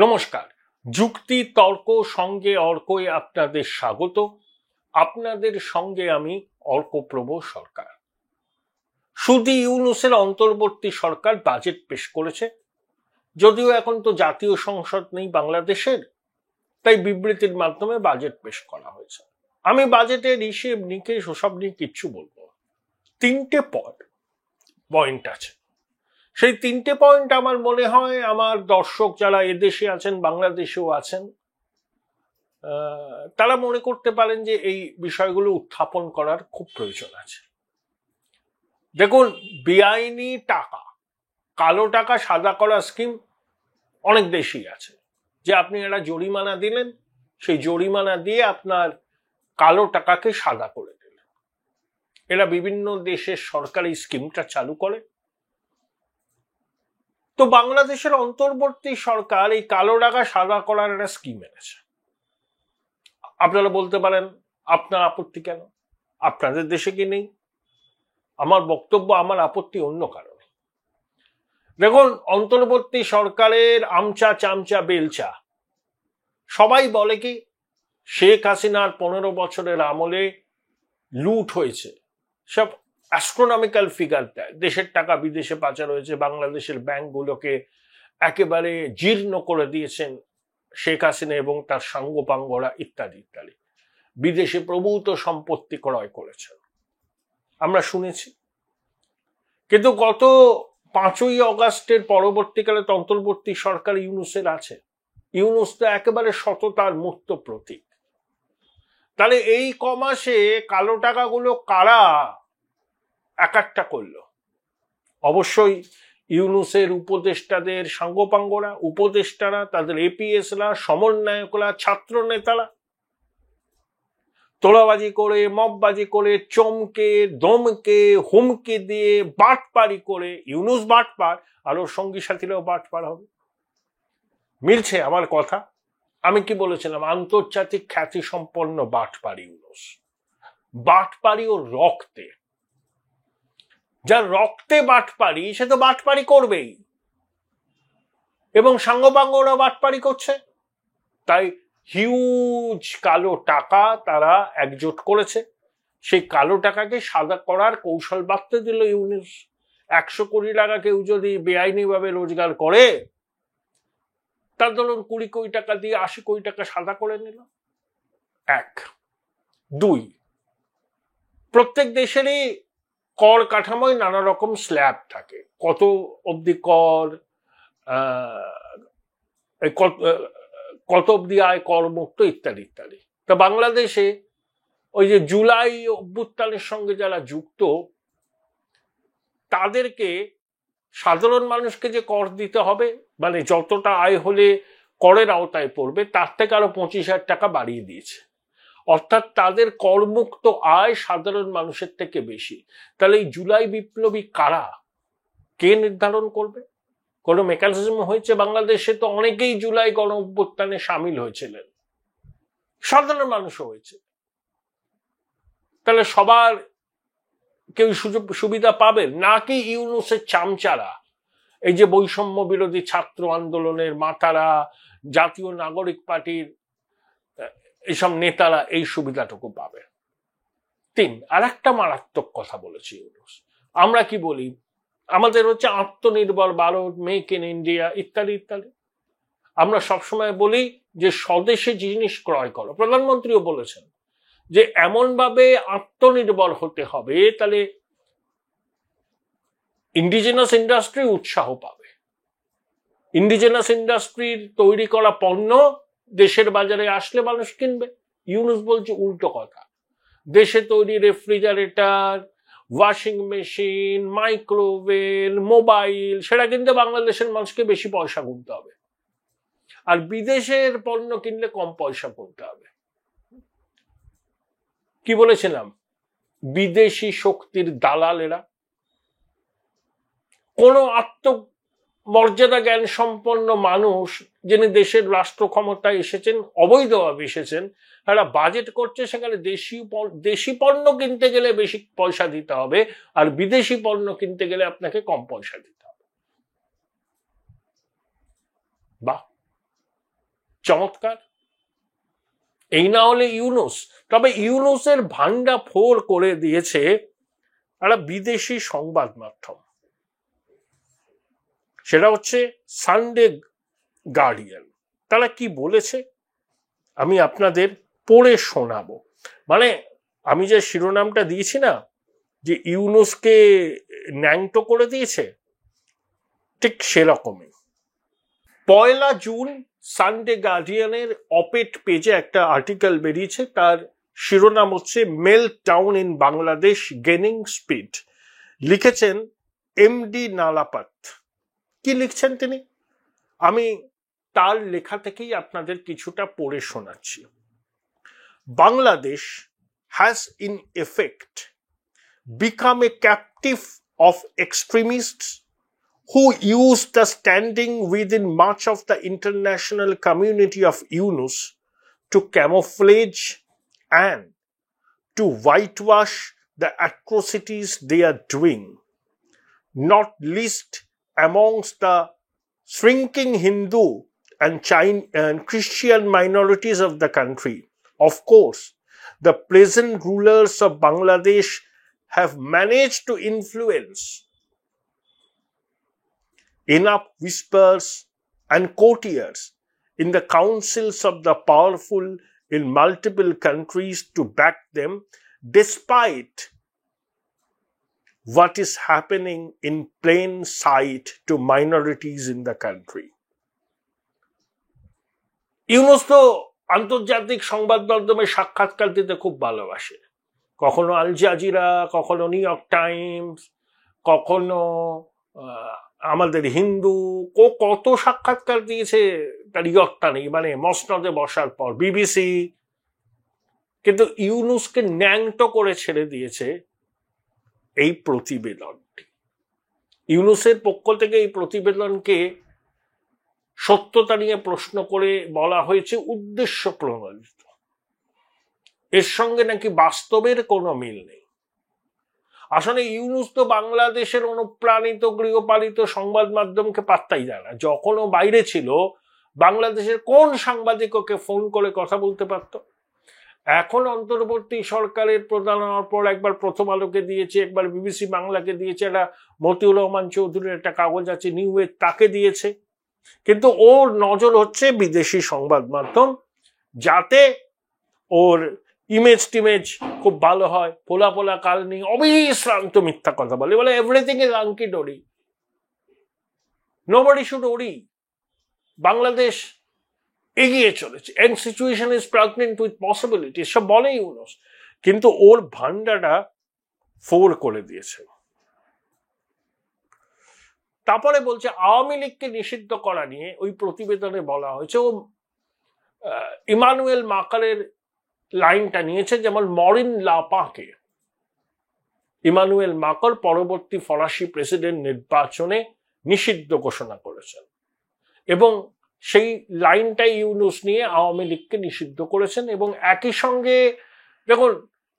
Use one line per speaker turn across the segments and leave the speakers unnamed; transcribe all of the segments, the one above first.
নমস্কার। যুক্তি তর্ক সঙ্গে অর্কই আপনাদের স্বাগত। আপনাদের সঙ্গে আমি অর্কপ্রভ সরকার। শুধু ইউনূসের অন্তর্বর্তী সরকার বাজেট পেশ করেছে, যদিও এখন তো জাতীয় সংসদ নেই বাংলাদেশের, তাই বিবৃতির মাধ্যমে বাজেট পেশ করা হয়েছে। আমি বাজেটের হিসেব নিকেশ ওসব নিয়ে কিচ্ছু বলবো। তিনটে পয়েন্ট আছে। সেই তিনটে পয়েন্ট আমার মনে হয় আমার দর্শক যারা এদেশে আছেন, বাংলাদেশেও আছেন, তারা মনে করতে পারেন যে এই বিষয়গুলো উত্থাপন করার খুব প্রয়োজন আছে। দেখুন, বেআইনি টাকা, কালো টাকা সাদা করা স্কিম অনেক দেশেই আছে, যে আপনি একটা জরিমানা দিলেন, সেই জরিমানা দিয়ে আপনার কালো টাকাকে সাদা করে দিলেন। এরা বিভিন্ন দেশের সরকার এই স্কিমটা চালু করে। তো বাংলাদেশের অন্তর্বর্তী সরকার এই কালো টাকা সাদা করার একটা স্কিম এনেছে। আপনারা বলতে পারেন আপনার আপত্তি কেন, আপনাদের দেশে কি নেই? আমার বক্তব্য, আমার আপত্তি অন্য কারণে। দেখুন, অন্তর্বর্তী সরকারের আমচা চামচা বেলচা সবাই বলে কি শেখ হাসিনার 15 বছরের আমলে লুট হয়েছে, সব অ্যাস্ট্রোনমিক্যাল ফিগার দেয়। দেশের টাকা বিদেশে পাচার হয়েছে, বাংলাদেশের ব্যাংকগুলোকে একেবারে জীর্ণ করে দিয়েছেন শেখ হাসিনা এবং তার সাঙ্গপাঙ্গরা ইত্যাদি ইত্যাদি। বিদেশে প্রভূত সম্পত্তি ক্রয় করেছেন, আমরা শুনেছি। কিন্তু গত 5ই অগাস্টের পরবর্তীকালে অন্তর্বর্তী সরকার ইউনূসের আছে। ইউনূস তো একেবারে সততার মূর্ত প্রতীক। তাহলে এই কমাসে কালো টাকাগুলো কারা একাট্টা করলো? অবশ্যই ইউনূসের উপদেষ্টাদের সাঙ্গপাঙ্গরা, উপদেষ্টারা, তাদের এপিএসরা, সমন্বয়করা, ছাত্র নেতারা তোলাবাজি করে, মববাজি করে, চমকে দমকে হুমকি দিয়ে বাটপারি করে, ইউনূস বাটপার আর ওর সঙ্গী সাথীরাও বাটপার হবে। মিলছে আমার কথা? আমি কি বলেছিলাম? আন্তর্জাতিক খ্যাতি সম্পন্ন বাটপারি ইউনূস। বাটপারি ওর রক্তে, যার রক্তে বাটপারি সে তো বাটপারি করবেই, এবং সাঙ্গপাঙ্গরা বাটপারি করছে। তাই হিউজ কালো টাকা তারা একজোট করেছে। সেই কালো টাকাকে সাদা করার কৌশল বাঁধতে দিল ইউনূস। 100 কোটি টাকা কেউ যদি বেআইনি ভাবে রোজগার করে, তার ধরুন 20 কোটি টাকা দিয়ে 80 কোটি টাকা সাদা করে নিল। 1, 2, প্রত্যেক দেশেরই কর কাঠামোয় নানা রকম স্ল্যাব থাকে। কত অবধি কর, কত অবধি আয় করমুক্ত ইত্যাদি ইত্যাদি। তা বাংলাদেশে ওই যে জুলাই অভ্যুত্থানের সঙ্গে যারা যুক্ত, তাদেরকে সাধারণ মানুষকে যে কর দিতে হবে, মানে যতটা আয় হলে করের আওতায় পড়বে, তার থেকে আরো 25,000 টাকা বাড়িয়ে দিয়েছে। অর্থাৎ তাদের করমুক্ত আয় সাধারণ মানুষের থেকে বেশি। তাহলে এই জুলাই বিপ্লবী কারা, কে নির্ধারণ করবে? কোনো মেকানিজম হয়েছে? বাংলাদেশে তো অনেকেই জুলাই গণ অভ্যুত্থানে সামিল হয়েছিলেন, সাধারণ মানুষও হয়েছে। তাহলে সবার কেউ সুযোগ সুবিধা পাবেন নাকি ইউনূসের চামচারা, এই যে বৈষম্য বিরোধী ছাত্র আন্দোলনের মাতারা, জাতীয় নাগরিক পার্টির এইসব নেতারা এই সুবিধাটুকু পাবে? 3, আর একটা মারাত্মক কথা বলেছি ইউনূস। আমরা কি বলি? আমাদের হচ্ছে আত্মনির্ভর ভারত, মেক ইন ইন্ডিয়া ইত্যাদি ইত্যাদি। আমরা সবসময় বলি যে স্বদেশে জিনিস ক্রয় করো। প্রধানমন্ত্রীও বলেছেন যে এমন ভাবে আত্মনির্ভর হতে হবে, তাহলে ইন্ডিজিনাস ইন্ডাস্ট্রি উৎসাহ পাবে। ইন্ডিজিনাস ইন্ডাস্ট্রির তৈরি করা পণ্য দেশের বাজারে আসলে মানুষ কিনবে। ইউনূস বলছে উল্টো কথা। দেশে তৈরি refrigerator, washing machine, microwave, mobile, সেটা কিনতে বাংলাদেশের মানুষকে বেশি পয়সা গুনতে হবে, আর বিদেশের পণ্য কিনলে কম পয়সা গুনতে হবে। কি বলেছিলাম? বিদেশি শক্তির দালাল এরা। কোন আত্মমর্যাদা জ্ঞান সম্পন্ন মানুষ যিনি দেশের রাষ্ট্র ক্ষমতায় এসেছেন, অবৈধভাবে এসেছেন, তারা বাজেট করছে, সেখানে দেশি পণ্য কিনতে গেলে বেশি পয়সা দিতে হবে, আর বিদেশি পণ্য কিনতে গেলে আপনাকে কম পয়সা দিতে হবে। বাহ, চমৎকার। এই না হলে ইউনুস, তবে ইউনুসের ভান্ডা ফোড় করে দিয়েছে একটা বিদেশি সংবাদ মাধ্যম, সেটা হচ্ছে সানডে গার্ডিয়ান। তারা কি বলেছে আমি আপনাদের পড়ে শোনাবো। মানে আমি যে শিরোনামটা দিয়েছি না, যে ইউনুসকে ন্যাংটো করে দিয়েছে, ঠিক সেরকমই। 1 জুন সানডে গার্ডিয়ানের অপেট পেজে একটা আর্টিকেল বেরিয়েছে, তার শিরোনাম হচ্ছে melt down in Bangladesh gaining speed. লিখেছেন এমডি নালাপাত। কি লিখছেন তিনি, আমি তার লেখা থেকেই আপনাদের কিছুটা পড়ে শোনাচ্ছি। Bangladesh has in effect become a captive of extremists who use the standing within much of the international community of Yunus to camouflage and to whitewash the atrocities they are doing, not least amongst the shrinking Hindu and Christian minorities of the country. Of course, the present rulers of Bangladesh have managed to influence enough whispers and courtiers in the councils of the powerful in multiple countries to back them, despite what is happening in plain sight to minorities in the country. Yunus তো আন্তর্জাতিক সংবাদ মাধ্যমে সাক্ষাৎকার দিতে খুব ভালোবাসে, কখনো Al Jazeera, কখনো নিউ ইয়র্ক টাইমস, কখনো আমাদের হিন্দু, কত সাক্ষাৎকার দিয়েছে তার ইয়র্কটা নেই, মানে মসনদে বসার পর বিবিসি। কিন্তু ইউনুসকে ন্যাংটো করে ছেড়ে দিয়েছে এই প্রতিবেদনটি। ইউনুসের পক্ষ থেকে এই প্রতিবেদনকে সত্যতা নিয়ে প্রশ্ন করে বলা হয়েছে উদ্দেশ্য প্রণোদিত, এর সঙ্গে নাকি বাস্তবের কোনো মিল নেই। আসলে ইউনুস তো বাংলাদেশের অনুপ্রাণিত গৃহপালিত সংবাদ মাধ্যমকে পাত্তাই দেয় না। যখনও বাইরে ছিল, বাংলাদেশের কোন সাংবাদিককে ফোন করে কথা বলতে পারত? এখন অন্তর্বর্তী সরকারের প্রধান হওয়ার পর একবার প্রথম আলোকে দিয়েছে, একবার বিবিসি বাংলাকে দিয়েছে, একটা মতিউর রহমান চৌধুরীর একটা কাগজ আছে নিউ ওয়েভ, তাকে দিয়েছে। কিন্তু ওর নজর হচ্ছে বিদেশি সংবাদ মাধ্যম, যাতে ওর ইমেজ টিমেজ খুব ভালো হয়। পোলা পোলা কাল নেই, অবিশ্রান্ত মিথ্যা কথা বলে, বলে everything is hunky dory, nobody should worry, Bangladesh এগিয়ে চলেছে, and situation is pregnant with possibility, সব বলে ইউনুস। কিন্তু ওর ভান্ডাটা ফোর করে দিয়েছে। তারপরে বলছে আওয়ামী লীগকে নিষিদ্ধ করা নিয়ে ওই প্রতিবেদনে বলা হয়েছে ও ইমানুয়েল মাকারের লাইনটা নিয়েছে, যেমন মরিন লাপাকে ইমানুয়েল মাকর পরবর্তী ফরাসি প্রেসিডেন্ট নির্বাচনে নিষিদ্ধ ঘোষণা করেছেন, এবং সেই লাইনটাই ইউনুস নিয়ে আওয়ামী লীগকে নিষিদ্ধ করেছেন। এবং একই সঙ্গে দেখুন,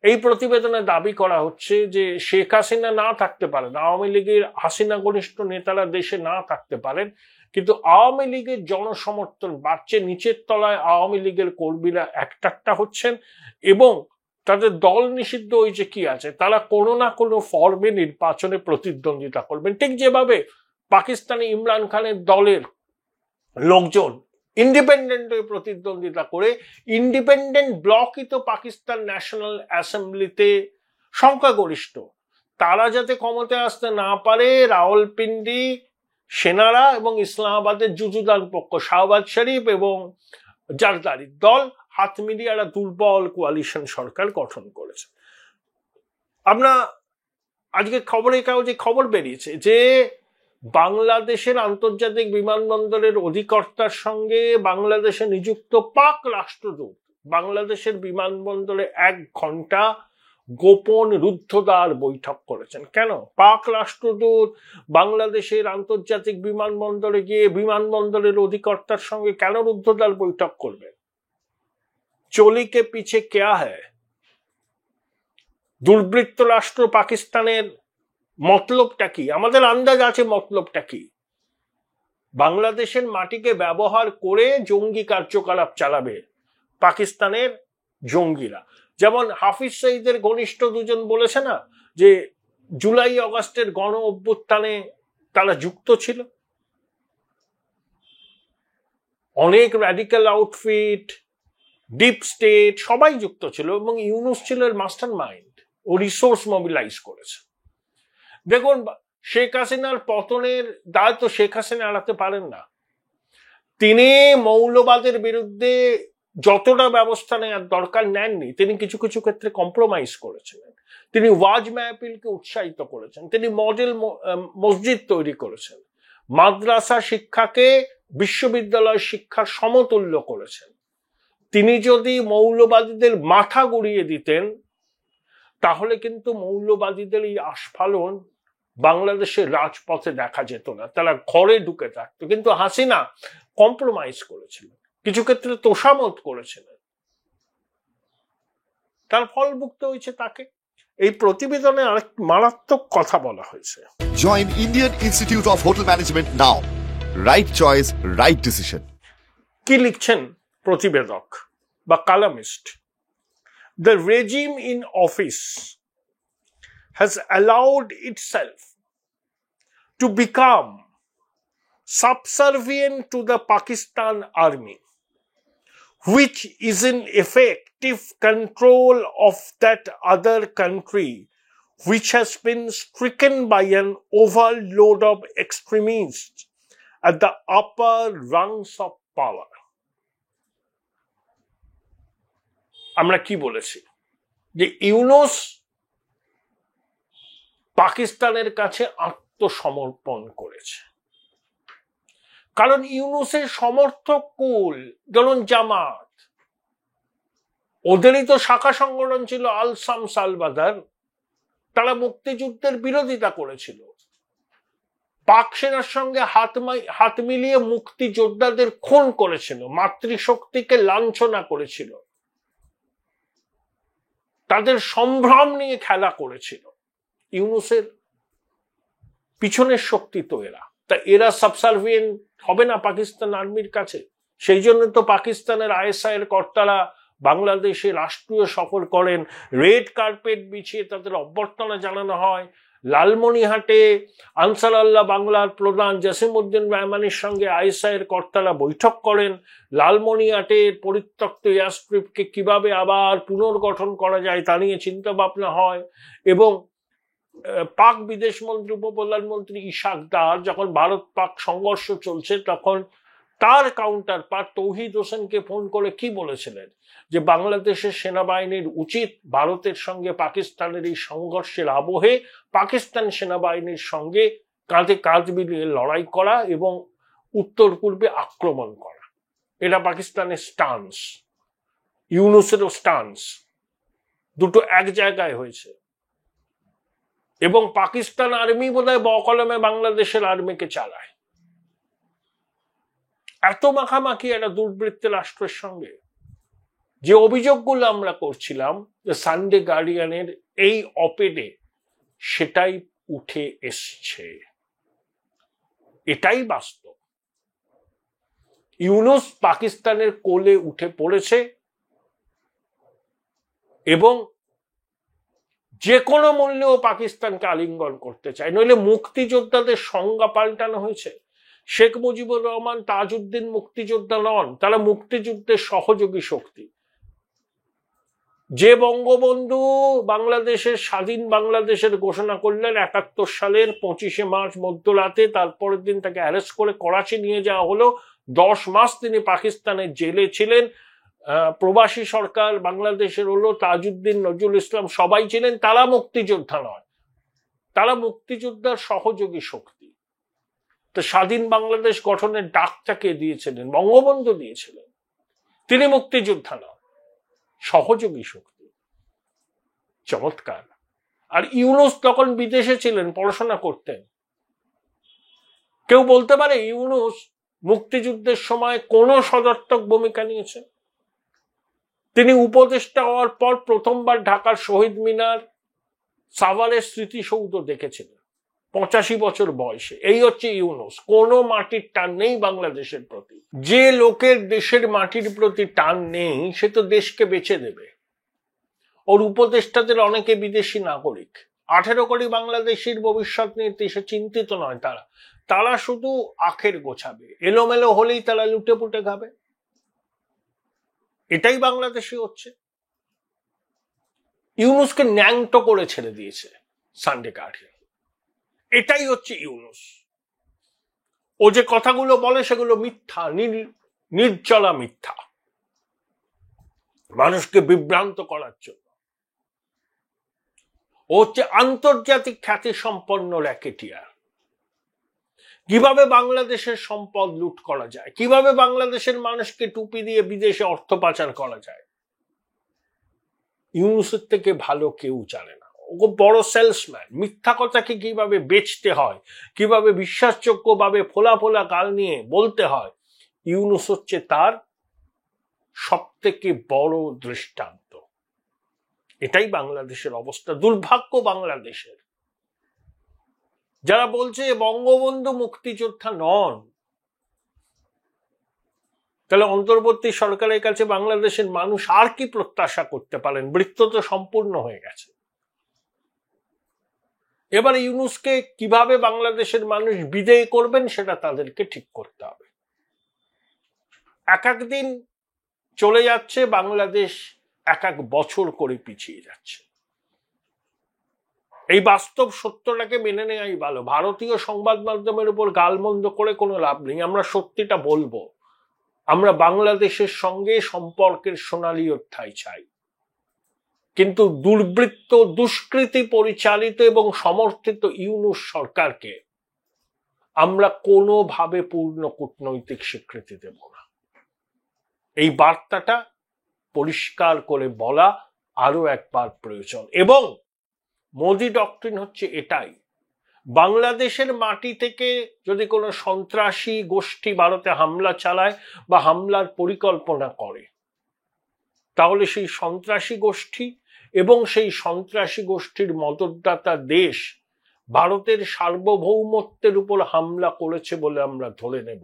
এই প্রতিবেদনে দাবি করা হচ্ছে যে শেখ হাসিনা না থাকতে পারেন, আওয়ামী লীগের হাসিনা ঘনিষ্ঠ নেতারা দেশে না থাকতে পারেন, কিন্তু আওয়ামী লীগের জনসমর্থন বাড়ছে, নিচের তলায় আওয়ামী লীগের কর্মীরা একটা হচ্ছেন, এবং তাদের দল নিষিদ্ধ হয়েছে কি আছে, তারা কোনো না কোনো ফর্মে নির্বাচনে প্রতিদ্বন্দ্বিতা করবেন। ঠিক যেভাবে পাকিস্তানে ইমরান খানের দলের লোকজন ইন্ডিপেন্ডেন্ট হয়ে প্রতিদ্বন্দ্বিতা করে, ইন্ডিপেন্ডেন্ট ব্লকই তো পাকিস্তান ন্যাশনাল অ্যাসেম্বলিতে সংখ্যাগরিষ্ঠ, তারা যাতে ক্ষমতায় আসতে না পারে, রাওয়ালপিন্ডি সেনারা এবং ইসলামাবাদের জুজুদান পক্ষ শাহবাজ শরীফ এবং জারদারির দল হাত মিলিয়ে একটা দুর্বল কোয়ালিশন সরকার গঠন করেছে। আমরা আজকে খবরের কাগজে খবর বেরিয়েছে যে বাংলাদেশের আন্তর্জাতিক বিমানবন্দরের অধিকর্তার সঙ্গে বাংলাদেশে নিযুক্ত পাক রাষ্ট্রদূত বাংলাদেশের বিমানবন্দরে 1 ঘন্টা গোপন রুদ্ধদ্বার বৈঠক করেছেন। কেন? পাক রাষ্ট্রদূত বাংলাদেশের আন্তর্জাতিক বিমানবন্দরে গিয়ে বিমানবন্দরের অধিকর্তার সঙ্গে কেন রুদ্ধদ্বার বৈঠক করবেন? চলিকে পিছে কেয়া হ্যায়? দুর্বৃত্ত রাষ্ট্র পাকিস্তানের মতলবটা কি? আমাদের আন্দাজ আছে মতলবটা কি। বাংলাদেশের মাটিকে ব্যবহার করে জঙ্গি কার্যকলাপ চালাবে পাকিস্তানের জঙ্গিরা। যেমন হাফিজ সঈদের ঘনিষ্ঠ দুজন বলেছে না যে জুলাই অগাস্টের গণ অভ্যুত্থানে তারা যুক্ত ছিল। অনেক র্যাডিক্যাল আউটফিট, ডিপ স্টেট সবাই যুক্ত ছিল এবং ইউনূস ছিল এর মাস্টার মাইন্ড। ও রিসোর্স মোবিলাইজ করেছে। দেখুন, শেখ হাসিনার পতনের দায় তো শেখ হাসিনা এড়াতে পারেন না। তিনি মৌলবাদের বিরুদ্ধে যতটা ব্যবস্থা নেওয়ার দরকার নেননি, তিনি কিছু কিছু ক্ষেত্রে কম্প্রোমাইজ করেছিলেন। তিনি ওয়াজ মাহফিলকে উৎসাহিত করেছেন, তিনি মডেল মসজিদ তৈরি করেছেন, মাদ্রাসা শিক্ষাকে বিশ্ববিদ্যালয় শিক্ষার সমতুল্য করেছেন। তিনি যদি মৌলবাদীদের মাথা গড়িয়ে দিতেন তাহলে কিন্তু মৌলবাদীদের এই আস্ফালন বাংলাদেশের রাজপথে দেখা যেত না, তারা ঘরে ঢুকে থাকতো। কিন্তু হাসিনা কম্প্রোমাইজ করেছিলেন, কিছু ক্ষেত্রে তোষামত করেছিলেন, তার ফল ভুগতে হয়েছে তাকে। এই প্রতিবেদনে আরেক মারাত্মক কথা বলা হয়েছে।
Join Indian institute of hotel management now. Right choice, right decision.
কি লিখছেন প্রতিবেদক বা কালামিস্ট? The regime in office has allowed itself to become subservient to the Pakistan army, which is in effective control of that other country, which has been stricken by an overload of extremists at the upper rungs of power. আমরা কি বলেছি যে ইউনূস পাকিস্তানের কাছে আত্মসমর্পণ করেছে, কারণ ইউনূসের সমর্থক কুল, ধরুন জামাত, ওদেরই তো শাখা সংগঠন ছিল আল শামস আল বাদার, তারা মুক্তিযুদ্ধের বিরোধিতা করেছিল, পাক সেনার সঙ্গে হাত মিলিয়ে মুক্তিযোদ্ধাদের খুন করেছিল, মাতৃশক্তিকে লাঞ্ছনা করেছিল, তাদের সম্ভ্রম নিয়ে খেলা করেছিল। ইউনূসের পিছনের শক্তি তো এরা, তা এরা সাবসার্ভিয়েন্ট হবে না পাকিস্তান আর্মির কাছে? সেই জন্য তো পাকিস্তানের আইএসআই এর কর্তারা বাংলাদেশে রাষ্ট্রীয় সফর করেন, রেড কার্পেট বিছিয়ে তাদের অভ্যর্থনা জানানো হয়। লালমনিরহাটে আনসার আল্লাহ বাংলার প্রধান জসিমউদ্দিন রহমানের সঙ্গে আইএসআই এর কর্তারা বৈঠক করেন। লালমনিরহাটের পরিত্যক্ত এয়ারস্ট্রিপকে কিভাবে আবার পুনর্গঠন করা যায় তা নিয়ে চিন্তা ভাবনা হয়। এবং পাক বিদেশ মন্ত্রী, উপপ্রধানমন্ত্রী ইশাক দার যখন ভারত পাক সংঘর্ষ চলছে তখন তার কাউন্টার পার্ট তৌহিদ হোসেনকে ফোন করে কি বলেছিলেন যে বাংলাদেশের সেনাবাহিনীর উচিত ভারতের সঙ্গে পাকিস্তানের এই সংঘর্ষের আবহে পাকিস্তান সেনাবাহিনীর সঙ্গে কাঁধে কাঁধ মিলিয়ে লড়াই করা এবং উত্তর পূর্বে আক্রমণ করা। এটা পাকিস্তানের স্টান্স, ইউনূসেরও স্টান্স, দুটো এক জায়গায় হয়েছে। এবং পাকিস্তান আর্মি বোধহয় বকলমে বাংলাদেশের আর্মিকে চালায়। এত মাখামাখি একটা দুর্বৃত্তের রাষ্ট্রের সঙ্গে। যে অভিযোগগুলো আমরা করছিলাম যে সানডে গার্ডিয়ানের এই অপেডে, সেটাই উঠে এসছে, এটাই বাস্তব। ইউনূস পাকিস্তানের কোলে উঠে পড়েছে এবং যে কোনো মূল্যেও পাকিস্তানকে আলিঙ্গন করতে চায়, নইলে মুক্তিযোদ্ধাদের সংজ্ঞা পাল্টানো হয়েছে। শেখ মুজিবুর রহমান, তাজউদ্দিন মুক্তিযোদ্ধা নন, তারা মুক্তিযুদ্ধের সহযোগী শক্তি। যে বঙ্গবন্ধু বাংলাদেশের স্বাধীন বাংলাদেশের ঘোষণা করলেন ৭১ সালের ২৫শে মার্চ মধ্যরাতে, তারপরের দিন তাকে অ্যারেস্ট করে করাচি নিয়ে যাওয়া হলো। ১০ মাস তিনি পাকিস্তানের জেলে ছিলেন। প্রবাসী সরকার বাংলাদেশের হলো, তাজউদ্দিন, নজরুল ইসলাম সবাই ছিলেন। তারা মুক্তিযোদ্ধা নয়, তারা মুক্তিযোদ্ধার সহযোগী শক্তি। তো স্বাধীন বাংলাদেশ গঠনের ডাকটা কে দিয়েছিলেন? বঙ্গবন্ধু দিয়েছিলেন। তিনি মুক্তিযোদ্ধা নন, সহযোগী শক্তি। চমৎকার। আর ইউনূস তখন বিদেশে ছিলেন, পড়াশোনা করতেন। কেউ বলতে পারে ইউনূস মুক্তিযুদ্ধের সময় কোন সদর্থক ভূমিকা নিয়েছেন? তিনি উপদেষ্টা হওয়ার পর প্রথমবার ঢাকার শহীদ মিনার, সাভারের স্মৃতিসৌধ দেখেছিলেন। 85 বছর বয়সে। এই হচ্ছে ইউনূস। কোনো মাটির টান নেই বাংলাদেশের প্রতি। যে লোকের দেশের মাটির প্রতি টান নেই সে তো দেশকে বেচে দেবে। ওর উপদেষ্টাদের অনেকে বিদেশি নাগরিক। 18 কোটি বাংলাদেশের ভবিষ্যৎ নিয়ে সে চিন্তিত নয়। তারা শুধু আখের গোছাবে, এলোমেলো হলেই তারা লুটে পুটে খাবে। এটাই বাংলাদেশে হচ্ছে। ইউনূসকে ন্যাংটো করে ছেড়ে দিয়েছে সানডে গার্ডিয়ান। এটাই হচ্ছে ইউনূস। ও যে কথাগুলো বলে সেগুলো মিথ্যা, নির্জলা মিথ্যা, মানুষকে বিভ্রান্ত করার জন্য। ও হচ্ছে আন্তর্জাতিক খ্যাতি সম্পন্ন র্যাকেটিয়ার। কিভাবে বাংলাদেশের সম্পদ লুট করা যায়, কিভাবে বাংলাদেশের মানুষকে টুপি দিয়ে বিদেশে অর্থ পাচার করা যায়, ইউনূসের থেকে ভালো কেউ জানে না। ও বড় সেলসম্যান। মিথ্যা কথাকে কিভাবে বেচতে হয়, কিভাবে বিশ্বাসযোগ্য ভাবে ফোলা ফোলা গাল নিয়ে বলতে হয়, ইউনূস হচ্ছে তার সব থেকে বড় দৃষ্টান্ত। এটাই বাংলাদেশের অবস্থা। দুর্ভাগ্য বাংলাদেশের। যারা বলছে বঙ্গবন্ধু মুক্তিযোদ্ধা নন, তাহলে অন্তর্বর্তী সরকারের কাছে বাংলাদেশের মানুষ আর কি প্রত্যাশা করতে পারেন? বৃত্ত তো সম্পূর্ণ হয়ে গেছে। এবার ইউনূসকে কিভাবে বাংলাদেশের মানুষ বিদায় করবেন সেটা তাদেরকে ঠিক করতে হবে। এক এক দিন চলে যাচ্ছে, বাংলাদেশ এক এক বছর করে পিছিয়ে যাচ্ছে। এই বাস্তব সত্যটাকে মেনে নেওয়াই ভালো। ভারতীয় সংবাদ মাধ্যমের উপর গালমন্দ করে কোনো লাভ নেই। আমরা সত্যিটা বলবো। আমরা বাংলাদেশের সঙ্গে সম্পর্কের সোনালী অধ্যায় চাই, কিন্তু দুর্বৃত্ত, দুষ্কৃতি পরিচালিত এবং সমর্থিত ইউনূস সরকারকে আমরা কোনোভাবে পূর্ণ কূটনৈতিক স্বীকৃতি দেব না। এই বার্তাটা পরিষ্কার করে বলা আরো একবার প্রয়োজন। এবং মোদি ডক্ট্রিন হচ্ছে এটাই, বাংলাদেশের মাটি থেকে যদি কোনো সন্ত্রাসী গোষ্ঠী ভারতে হামলা চালায় বা হামলার পরিকল্পনা করে, তাহলে সেই সন্ত্রাসী গোষ্ঠী এবং সেই সন্ত্রাসী গোষ্ঠীর মদতদাতা দেশ ভারতের সার্বভৌমত্বের উপর হামলা করেছে বলে আমরা ধরে নেব,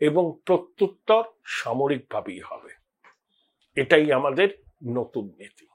এবং প্রত্যুত্তর সামরিকভাবেই হবে। এটাই আমাদের নতুন নীতি।